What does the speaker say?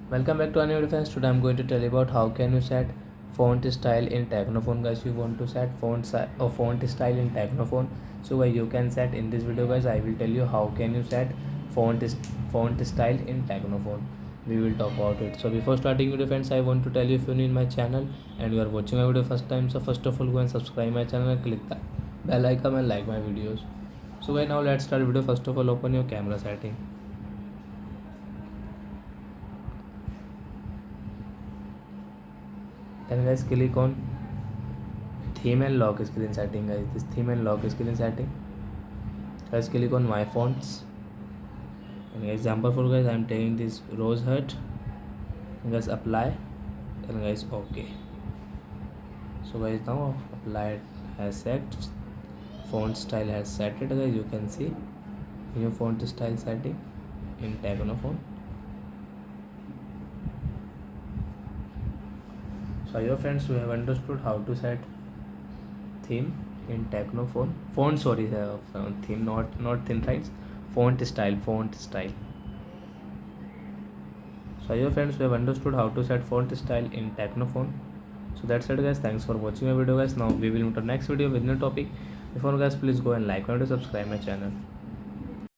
Welcome back to our new defense. Today I'm going to tell you about how can you set font style in Technophone. Guys, you want to set font style in Technophone, so guys you can set in this video. Guys, I will tell you how can you set font style in Technophone. We will talk about it. So before starting video friends, I want to tell you, if you're new in my channel and you are watching my video first time, so first of all go and subscribe my channel and click the bell icon and like my videos. So guys, now let's start video. First of all, open your camera setting. Then guys click on theme and lock screen setting. Guys, this theme and lock screen setting, guys click on my fonts, and example for guys I'm taking this rose hut, and guys apply, and guys okay. So guys now applied has set, font style has set it. Guys, you can see new font style setting in Technophone. So your friends who have understood how to set theme in Technophone, theme, not thin right, font style. So your friends who have understood how to set font style in Technophone. So that's it guys, thanks for watching my video guys. Now we will meet our next video with new topic. Before guys, please go and like and subscribe my channel.